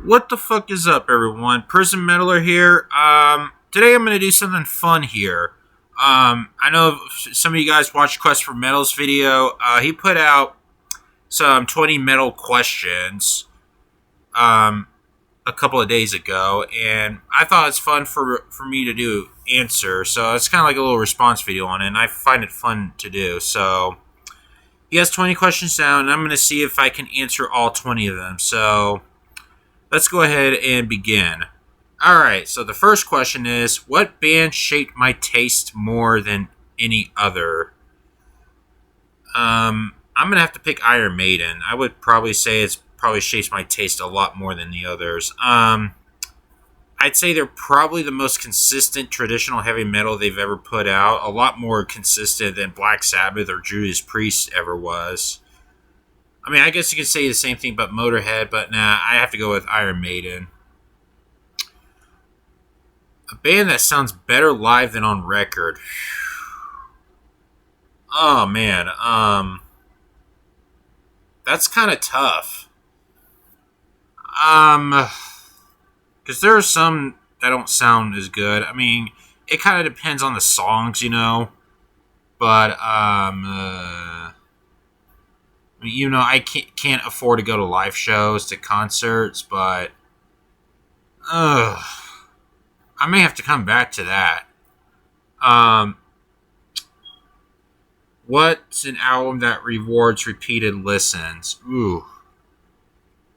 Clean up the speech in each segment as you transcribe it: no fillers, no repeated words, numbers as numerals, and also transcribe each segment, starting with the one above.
What the fuck is up, everyone? Prison Meddler here. Today I'm gonna do something fun here. I know some of you guys watched Quest for Medals video. He put out some 20 medal questions, a couple of days ago, and I thought it's fun for me to do answer. So it's kind of like a little response video on it, and I find it fun to do. So he has 20 questions down, and I'm gonna see if I can answer all 20 of them. So let's go ahead and begin. Alright, so the first question is, what band shaped my taste more than any other? I'm going to have to pick Iron Maiden. I would probably say it's probably shapes my taste a lot more than the others. I'd say they're probably the most consistent traditional heavy metal they've ever put out. A lot more consistent than Black Sabbath or Judas Priest ever was. I mean, I guess you could say the same thing about Motorhead, but nah, I have to go with Iron Maiden. A band that sounds better live than on record. Oh, man. That's kind of tough. Because there are some that don't sound as good. I mean, it kind of depends on the songs, you know. But, I can't afford to go to live shows, to concerts, but I may have to come back to that. What's an album that rewards repeated listens? Ooh.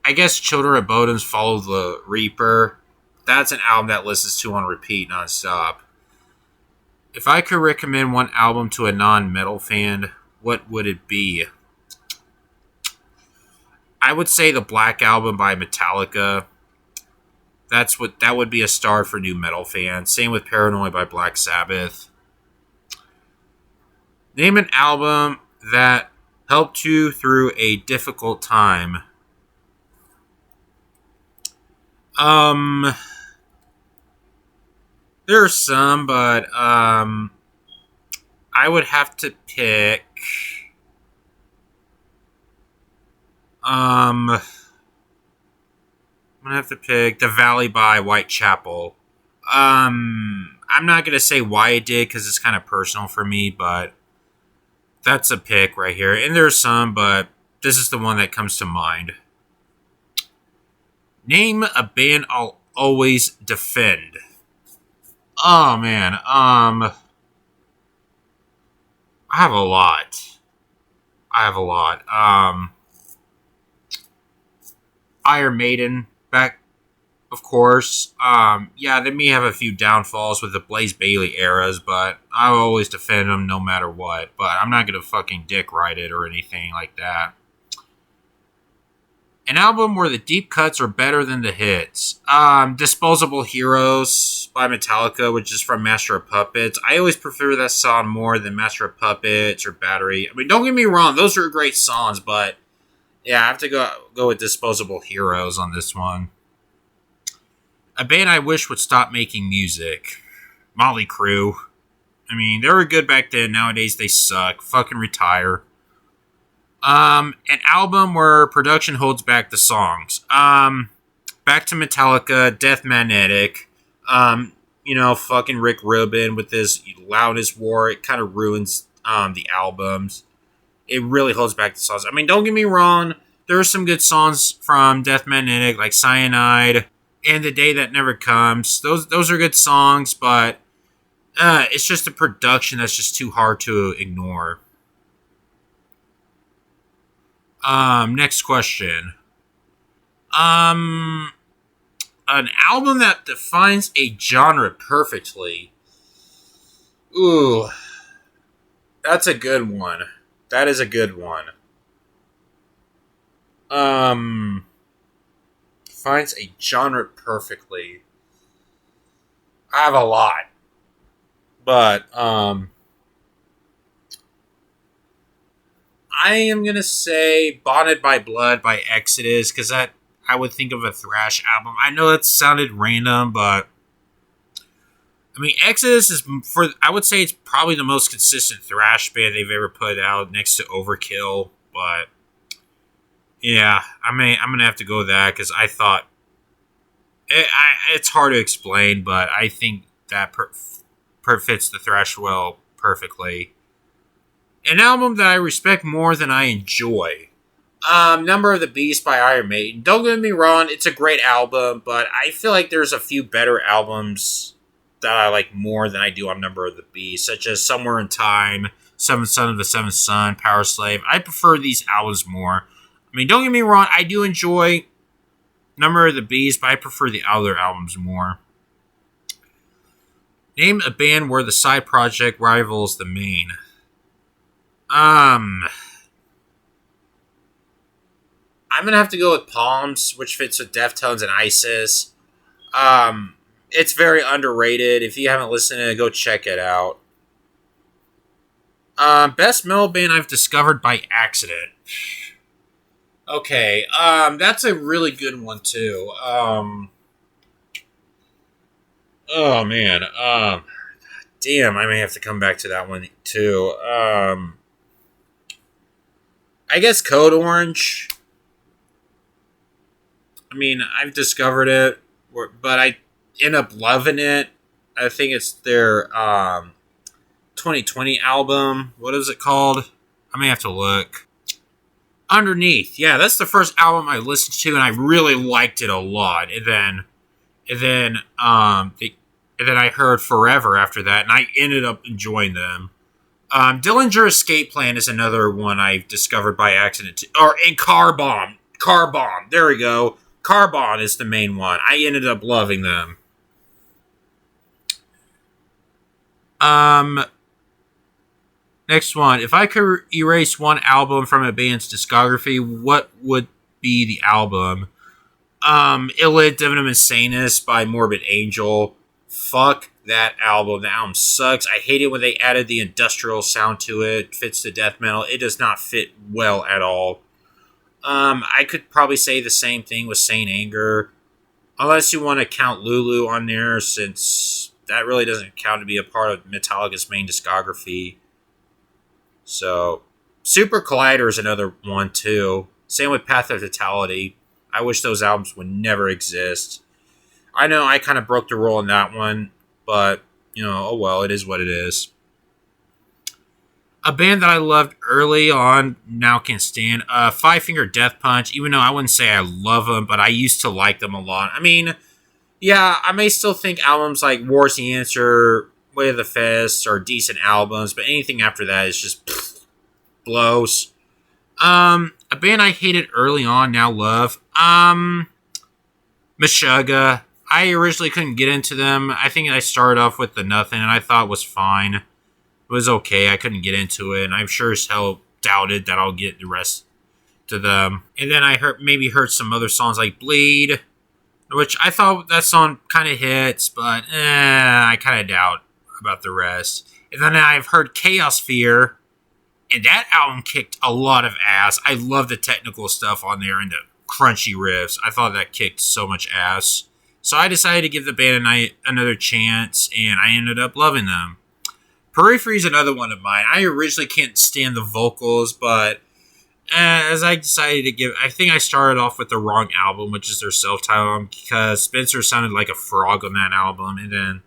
I guess Children of Bodom's Follow the Reaper. That's an album that listens to on repeat nonstop. If I could recommend one album to a non-metal fan, what would it be? I would say the Black Album by Metallica. That would be a star for new metal fans. Same with Paranoid by Black Sabbath. Name an album that helped you through a difficult time. There are some, but I would have to pick. I'm gonna have to pick The Valley by Whitechapel. I'm not gonna say why it did because it's kind of personal for me, but that's a pick right here. And there's some, but this is the one that comes to mind. Name a band I'll always defend. Oh man, I have a lot. Iron Maiden, back, of course. Yeah, they may have a few downfalls with the Blaze Bailey eras, but I'll always defend them no matter what. But I'm not going to fucking dick ride it or anything like that. An album where the deep cuts are better than the hits. Disposable Heroes by Metallica, which is from Master of Puppets. I always prefer that song more than Master of Puppets or Battery. I mean, don't get me wrong, those are great songs, but yeah, I have to go with Disposable Heroes on this one. A band I wish would stop making music. Motley Crue. I mean, they were good back then. Nowadays, they suck. Fucking retire. An album where production holds back the songs. Back to Metallica, Death Magnetic. Fucking Rick Rubin with his loudest war. It kind of ruins the albums. It really holds back the songs. I mean, don't get me wrong. There are some good songs from Death Magnetic, like Cyanide and The Day That Never Comes. Those are good songs, but it's just the production that's just too hard to ignore. Next question. An album that defines a genre perfectly. Ooh, that's a good one. That is a good one. Defines a genre perfectly. I have a lot. But, I am going to say Bonded by Blood by Exodus, because that I would think of a thrash album. I know that sounded random, but I mean, Exodus is I would say it's probably the most consistent thrash band they've ever put out next to Overkill, but yeah, I'm going to have to go with that because I thought It's hard to explain, but I think that fits the thrash well perfectly. An album that I respect more than I enjoy. Number of the Beast by Iron Maiden. Don't get me wrong, it's a great album, but I feel like there's a few better albums that I like more than I do on Number of the Beast, such as Somewhere in Time, Seventh Son of the Seventh Son, Power Slave. I prefer these albums more. I mean, don't get me wrong, I do enjoy Number of the Beast, but I prefer the other albums more. Name a band where the side project rivals the main. I'm gonna have to go with Palms, which fits with Deftones and ISIS. It's very underrated. If you haven't listened to it, go check it out. Best metal band I've discovered by accident. Okay, that's a really good one too. Oh man, damn, I may have to come back to that one too. I guess Code Orange. I mean, I've discovered it, but I end up loving it. I think it's their 2020 album. What is it called? I may have to look. Underneath. Yeah, that's the first album I listened to, and I really liked it a lot. And then I heard Forever after that, and I ended up enjoying them. Dillinger Escape Plan is another one I've discovered by accident. And Car Bomb. Car Bomb. There we go. Car Bomb is the main one. I ended up loving them. Next one. If I could erase one album from a band's discography, what would be the album? Illid Divinum Insanus by Morbid Angel. Fuck that album. The album sucks. I hate it when they added the industrial sound to it. It fits the death metal. It does not fit well at all. I could probably say the same thing with Saint Anger. Unless you want to count Lulu on there, since that really doesn't count to be a part of Metallica's main discography. So, Super Collider is another one too. Same with Path of Totality. I wish those albums would never exist. I know I kind of broke the rule on that one, but, oh well, it is what it is. A band that I loved early on, now can't stand, Five Finger Death Punch, even though I wouldn't say I love them, but I used to like them a lot. I mean, yeah, I may still think albums like War's the Answer, Way of the Fist are decent albums, but anything after that is just blows. A band I hated early on, now love. Meshuggah. I originally couldn't get into them. I think I started off with the Nothing, and I thought it was fine. It was okay. I couldn't get into it, and I'm sure as hell doubted that I'll get the rest to them. And then I heard some other songs like Bleed, which I thought that song kind of hits, but I kind of doubt about the rest. And then I've heard Chaos Fear, and that album kicked a lot of ass. I love the technical stuff on there and the crunchy riffs. I thought that kicked so much ass. So I decided to give the band another chance, and I ended up loving them. Periphery is another one of mine. I originally can't stand the vocals, but as I decided to give... I think I started off with the wrong album, which is their self-titled album, because Spencer sounded like a frog on that album, and then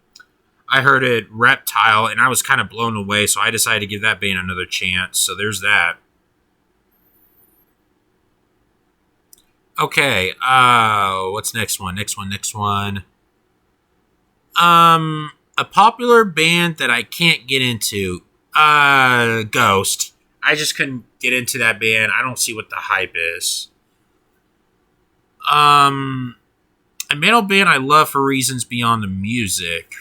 I heard it Reptile, and I was kind of blown away, so I decided to give that band another chance. So there's that. Okay, what's next one? Next one. A popular band that I can't get into. Ghost. I just couldn't get into that band. I don't see what the hype is. A metal band I love for reasons beyond the music.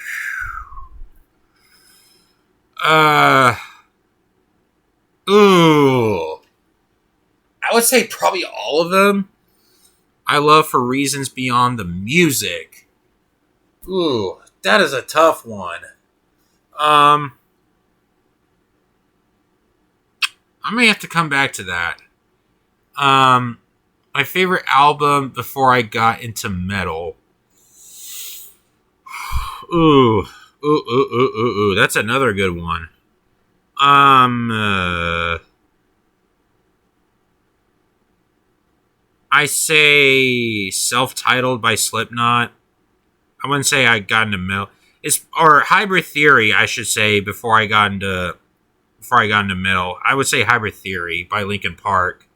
Ooh. I would say probably all of them. I love for reasons beyond the music. Ooh, that is a tough one. I may have to come back to that. My favorite album before I got into metal. Ooh, that's another good one. I say Self-Titled by Slipknot. I wouldn't say I got into metal. Or Hybrid Theory, I should say, before I got into metal. I would say Hybrid Theory by Linkin Park.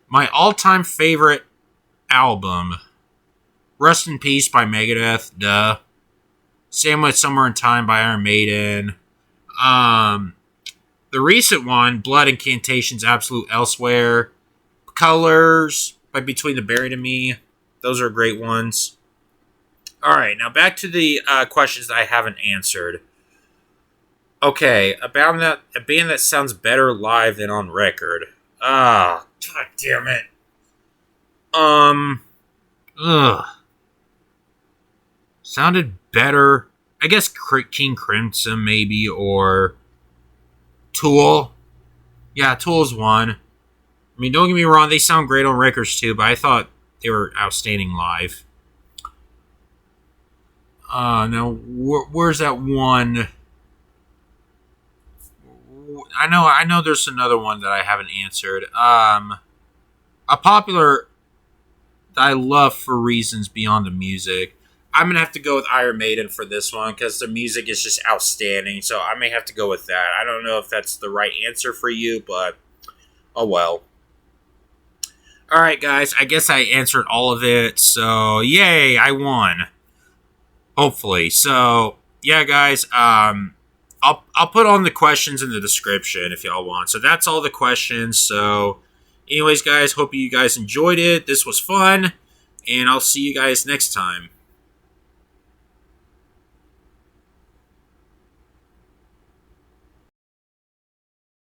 My all-time favorite album, Rust in Peace by Megadeth, duh. Same with Somewhere in Time by Iron Maiden. The recent one, Blood Incantations, Absolute Elsewhere. Colors by Between the Buried and Me. Those are great ones. Alright, now back to the questions that I haven't answered. Okay, a band that sounds better live than on record. Ah, god damn it. Sounded better. I guess King Crimson maybe, or Tool. Yeah, Tool's one. I mean, don't get me wrong, they sound great on records too, but I thought they were outstanding live. Now, where's that one? I know there's another one that I haven't answered. A popular that I love for reasons beyond the music. I'm going to have to go with Iron Maiden for this one because the music is just outstanding, so I may have to go with that. I don't know if that's the right answer for you, but oh well. Alright, guys, I guess I answered all of it, so yay, I won. Hopefully. So, yeah, guys, I'll put on the questions in the description if y'all want. So that's all the questions. So, anyways, guys, hope you guys enjoyed it. This was fun, and I'll see you guys next time.